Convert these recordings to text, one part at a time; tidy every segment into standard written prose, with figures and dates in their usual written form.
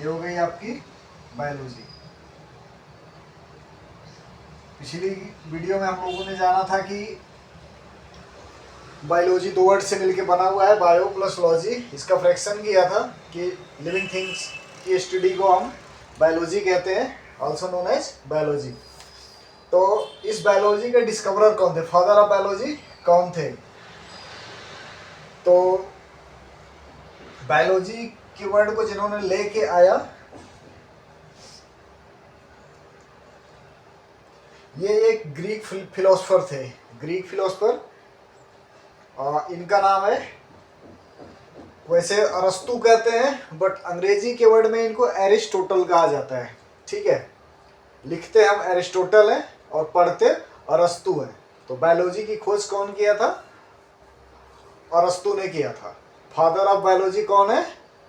ये हो गई आपकी बायोलॉजी। पिछली वीडियो में हम लोगों ने जाना था कि बायोलॉजी दो वर्ड से मिलके बना हुआ है, बायो प्लस लॉजी। इसका फ्रैक्शन किया था कि लिविंग थिंग्स की स्टडी को हम बायोलॉजी कहते हैं, ऑल्सो नोन एज बायोलॉजी। तो इस बायोलॉजी के डिस्कवरर कौन थे, फादर ऑफ बायोलॉजी कौन थे? तो बायोलॉजी की वर्ड को जिन्होंने लेके आया, ये एक ग्रीक फिलोसफर थे। ग्रीक फिलोसफर, इनका नाम है, वैसे अरस्तु कहते हैं बट अंग्रेजी के वर्ड में इनको एरिस्टोटल कहा जाता है। ठीक है, लिखते हम एरिस्टोटल हैं और पढ़ते अरस्तु हैं। तो बायोलॉजी की खोज कौन किया था? अरस्तु ने किया था। फादर ऑफ बायोलॉजी कौन है?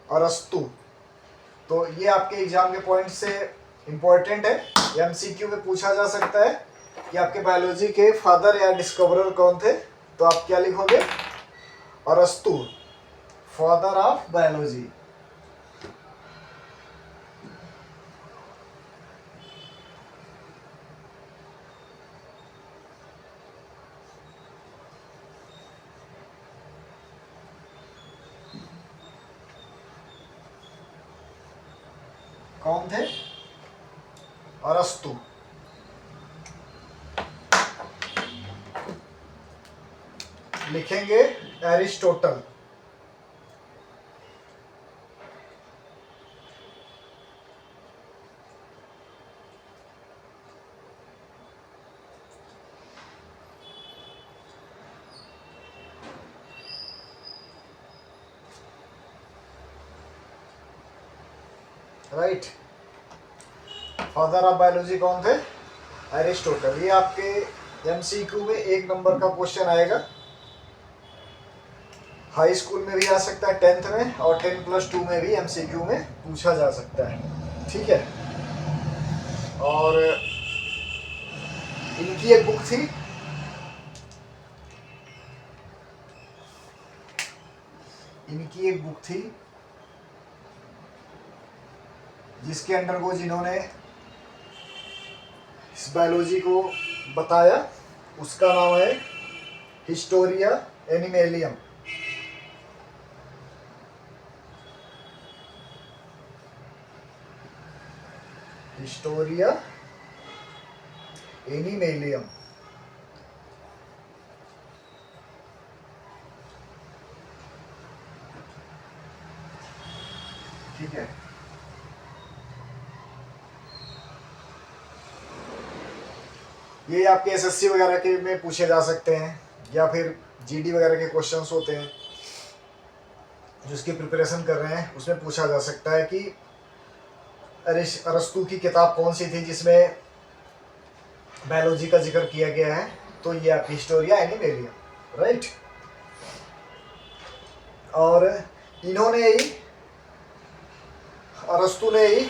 अरस्तु। तो ये आपके एग्जाम के पॉइंट से इंपॉर्टेंट है, एमसीक्यू में पूछा जा सकता है कि आपके बायोलॉजी के फादर या डिस्कवरर कौन थे। तो आप क्या लिखोगे? अरस्तु, फादर ऑफ बायोलॉजी। कौन थे? अरस्तु। लिखेंगे Aristotle. Right, father of biology कौन थे? एरिस्टोटल। ये आपके एमसीक्यू में 1 नंबर का क्वेश्चन आएगा। हाई स्कूल में भी आ सकता है, 10th में, और 10+2 में भी एमसीक्यू में पूछा जा सकता है। ठीक है, और इनकी एक बुक थी, जिसके अंडर को जिन्होंने इस बायोलॉजी को बताया, उसका नाम है हिस्टोरिया एनिमेलियम। हिस्टोरिया एनिमेलियम। ठीक है, ये आपके एसएससी वगैरह के में पूछे जा सकते हैं, या फिर जीडी वगैरह के क्वेश्चंस होते हैं जिसकी प्रिपरेशन कर रहे हैं, उसमें पूछा जा सकता है कि अरस्तु की किताब कौन सी थी जिसमें बायोलॉजी का जिक्र किया गया है। तो ये आपकी हिस्टोरिया एनिमेलियम। राइट, और इन्होंने ही, अरस्तु ने ही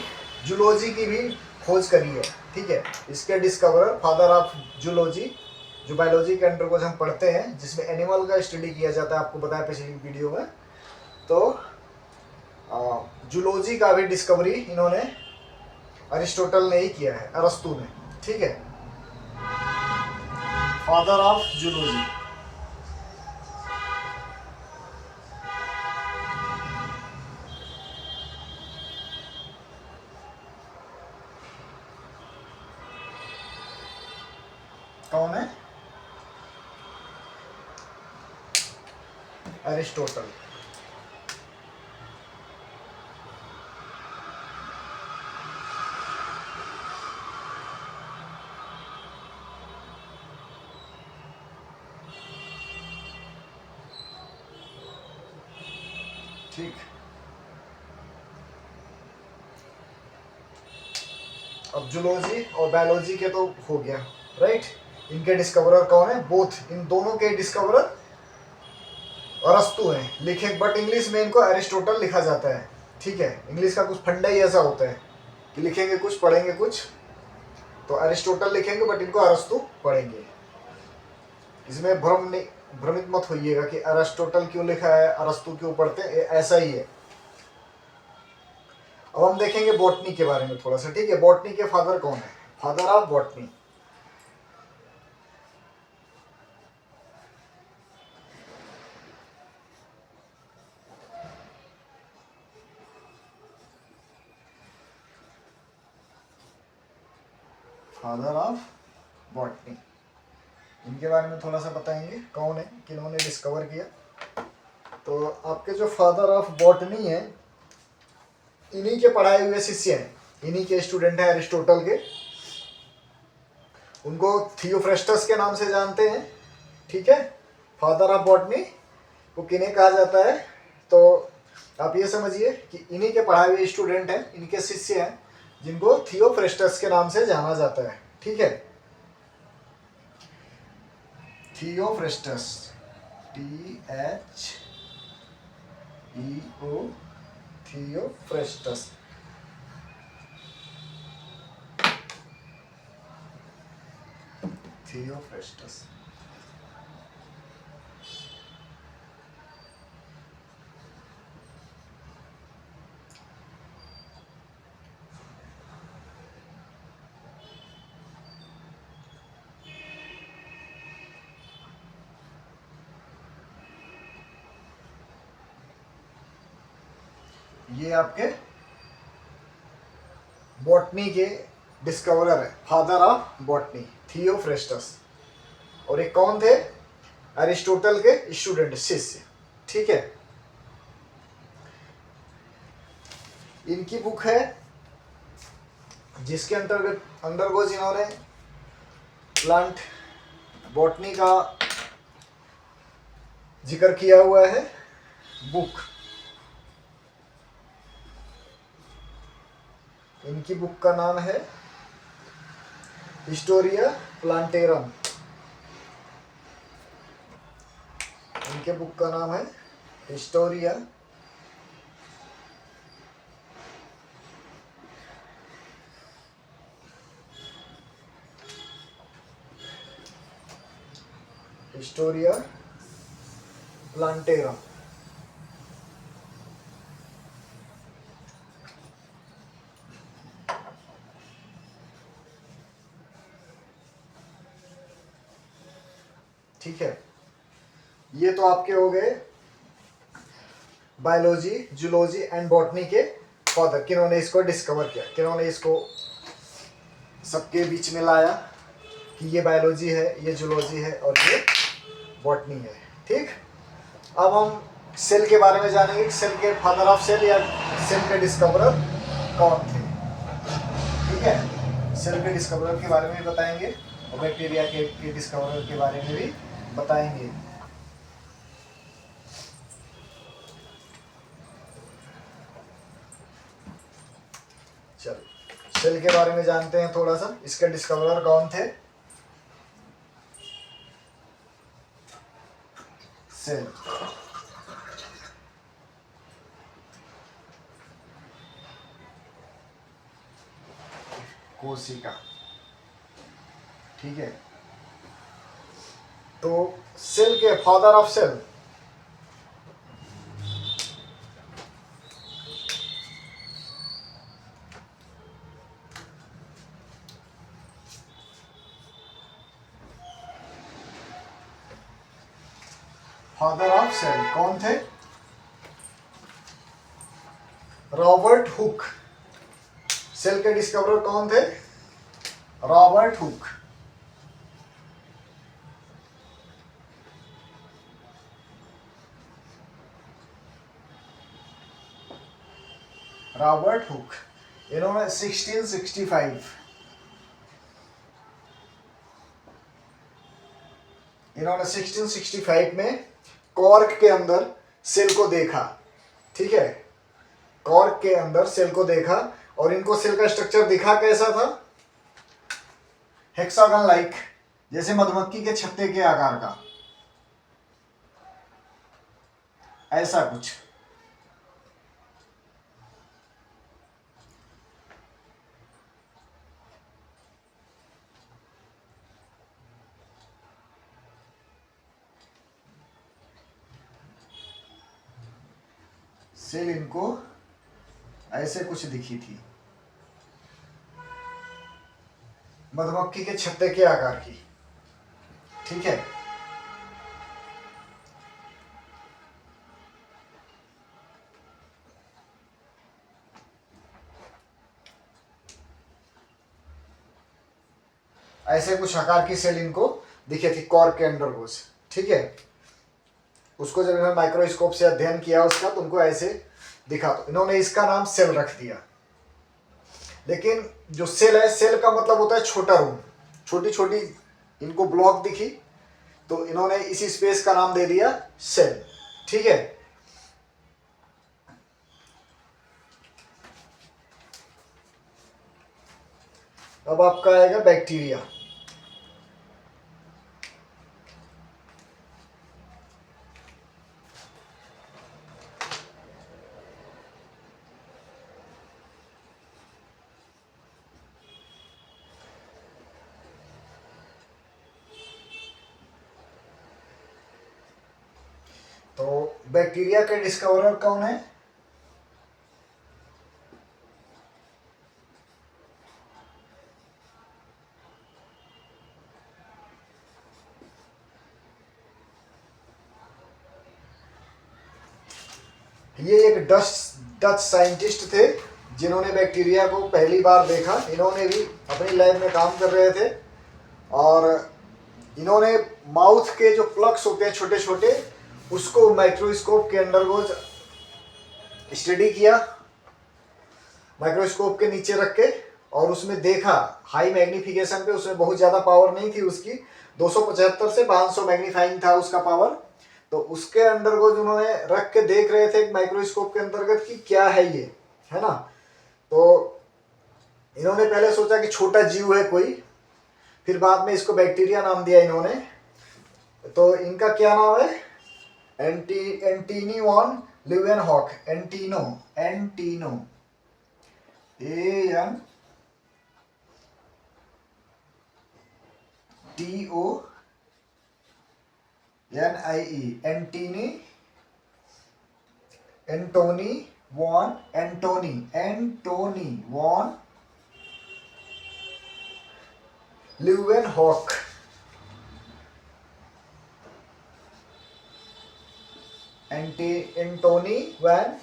जूलॉजी की भी खोज करी है। ठीक है, इसके डिस्कवरर, फादर ऑफ जूलॉजी, जो बायोलॉजी के अंडर को हम पढ़ते हैं, जिसमें एनिमल का स्टडी किया जाता है, आपको बताया पिछली वीडियो में। तो जूलॉजी का भी डिस्कवरी इन्होंने, अरिस्टोटल ने ही किया है, अरस्तु ने। ठीक है, फादर ऑफ जूलॉजी। कौन है? अरिस्टोटल। ठीक, अब जूलॉजी और बायोलॉजी के तो हो गया। राइट, इनके डिस्कवरर कौन है? बोथ, इन दोनों के डिस्कवरर अरस्तु हैं। लिखे, बट इंग्लिश में इनको एरिस्टोटल लिखा जाता है। ठीक है, इंग्लिश का कुछ फंडा ही ऐसा होता है कि लिखेंगे कुछ, पढ़ेंगे कुछ। तो एरिस्टोटल लिखेंगे बट इनको अरस्तु पढ़ेंगे। इसमें भ्रमित मत होइएगा कि अरिस्टोटल क्यों लिखा है, अरस्तु क्यों पढ़ते हैं, ऐसा ही है। अब हम देखेंगे बॉटनी के बारे में थोड़ा सा, ठीक है। बॉटनी के फादर कौन है? Father of botany, father of botany, इनके बारे में थोड़ा सा बताएंगे, कौन है, किन्होंने डिस्कवर किया। तो आपके जो फादर ऑफ बॉटनी है, इन्हीं के पढ़ाए हुए शिष्य हैं, इन्हीं के स्टूडेंट हैं एरिस्टोटल के। उनको थियोफ्रेस्टस के नाम से जानते हैं, ठीक है। फादर ऑफ बॉटनी को किन्हें कहा जाता है? तो आप ये समझिए कि इन्हीं के पढ़ाए हुए स्टूडेंट हैं, इनके शिष्य हैं, जिनको थियोफ्रेस्टस के नाम से जाना जाता है, ठीक है। Theophrastus, THEO, Theophrastus. थियोफ्रेस्टस, ये आपके बॉटनी के डिस्कवरर है, फादर ऑफ बॉटनी, थियोफ्रेस्टस। और ये कौन थे? अरिस्टोटल के स्टूडेंट, शिष्य, ठीक है। इनकी बुक है जिसके अंडरगोज इन्होंने प्लांट बॉटनी का जिक्र किया हुआ है। बुक, इनकी बुक का नाम है हिस्टोरिया प्लांटेरम, इनके बुक का नाम है हिस्टोरिया हिस्टोरिया प्लांटेरम। ठीक है, ये तो आपके हो गए बायोलॉजी, जूलॉजी एंड बॉटनी के फादर, किन्होंने इसको डिस्कवर किया, किन्होंने इसको सबके बीच में लाया कि ये बायोलॉजी है, ये जूलॉजी है और ये बॉटनी है, ठीक। अब हम सेल के बारे में जानेंगे, सेल के फादर ऑफ सेल या सेल के डिस्कवरर कौन थे, ठीक है। सेल के डिस्कवरर के बारे में भी बताएंगे और बैक्टीरिया के डिस्कवरर के बारे में भी बताएंगे। चलो सेल के बारे में जानते हैं थोड़ा सा, इसके डिस्कवरर कौन थे? सेल, कोशिका, ठीक है। तो सेल के father of cell, father of cell कौन थे? Robert Hooke. सेल के डिस्कवरर कौन थे? Robert hook. रॉबर्ट हुक, इन्होंने 1665 में कॉर्क के अंदर सेल को देखा, ठीक है। कॉर्क के अंदर सेल को देखा और इनको सेल का स्ट्रक्चर दिखा कैसा था? हेक्सागन लाइक, जैसे मधुमक्खी के छत्ते के आकार का, ऐसा कुछ। सेल इनको ऐसे कुछ दिखी थी, मधुमक्खी के छत्ते के आकार की। ठीक है, ऐसे कुछ आकार की सेल इनको दिखे थी कॉर्क के अंडरगोज। ठीक है, उसको जब इन्होंने माइक्रोस्कोप से अध्ययन किया उसका, तो उनको ऐसे दिखा, तो इन्होंने इसका नाम सेल रख दिया। लेकिन जो सेल है, सेल का मतलब होता है छोटा रूम, छोटी छोटी इनको ब्लॉक दिखी, तो इन्होंने इसी स्पेस का नाम दे दिया सेल। ठीक है, अब आपका आएगा बैक्टीरिया। तो बैक्टीरिया के डिस्कवरर कौन है? ये एक डच साइंटिस्ट थे जिन्होंने बैक्टीरिया को पहली बार देखा। इन्होंने भी अपनी लैब में काम कर रहे थे और इन्होंने माउथ के जो प्लग्स होते हैं छोटे छोटे, उसको माइक्रोस्कोप के अंडरगोज स्टडी किया, माइक्रोस्कोप के नीचे रख के, और उसमें देखा हाई मैग्निफिकेशन पे, उसमें बहुत ज़्यादा पावर नहीं थी उसकी, 275 से 500 मैग्नीफाइंग था उसका पावर। तो उसके अंडरगोज उन्होंने रख के देख रहे थे माइक्रोस्कोप के अंतर्गत कि क्या है ये, है ना। तो इन्होंने पहले सोचा कि छोटा जीव है कोई, फिर बाद में इसको बैक्टीरिया नाम दिया इन्होंने। तो इनका क्या नाम है? Antonie van Leeuwenhoek, Antonie ANTONIE, Antonie van Leeuwenhoek. Antonie van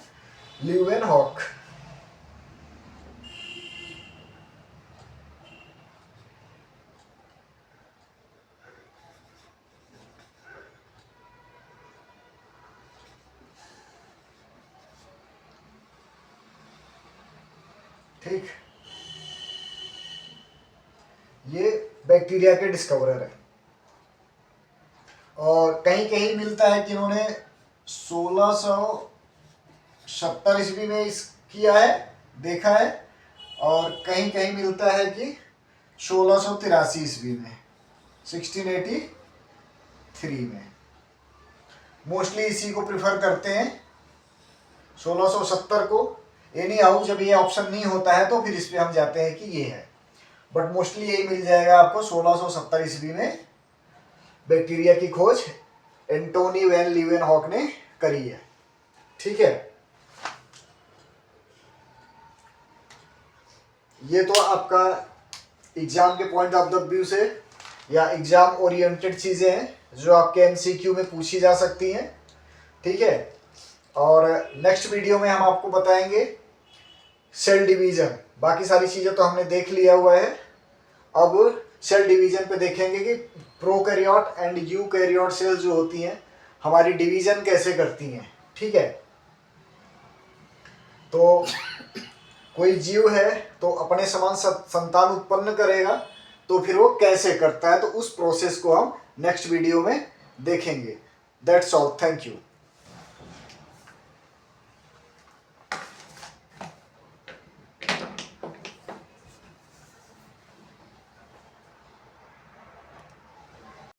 Leeuwenhoek. ठीक, ये बैक्टीरिया के डिस्कवरर है। और कहीं कहीं मिलता है कि इन्होंने 1670 ईस्वी में इस किया है, देखा है, और कहीं कहीं मिलता है कि 1683 ईस्वी में, 1683 में। मोस्टली इसी को प्रिफर करते हैं, 1670 को। एनी हाउ जब ये ऑप्शन नहीं होता है तो फिर इस पे हम जाते हैं कि ये है, बट मोस्टली यही मिल जाएगा आपको, 1670 ईस्वी में बैक्टीरिया की खोज एंटोनी वैन ल्यूवेनहॉक ने करी है। ठीक है, ये तो आपका एग्जाम के पॉइंट ऑफ द व्यू से या एग्जाम ओरिएंटेड चीज़ें हैं जो आपके एमसीक्यू में पूछी जा सकती हैं। ठीक है, और नेक्स्ट वीडियो में हम आपको बताएंगे सेल डिवीजन। बाकी सारी चीज़ें तो हमने देख लिया हुआ है, अब सेल डिवीजन पे देखेंगे कि प्रोकैरियोट एंड यूकैरियोट सेल जो होती हैं हमारी डिवीजन कैसे करती हैं। ठीक है, तो कोई जीव है तो अपने समान संतान उत्पन्न करेगा, तो फिर वो कैसे करता है, तो उस प्रोसेस को हम नेक्स्ट वीडियो में देखेंगे। That's all, thank you.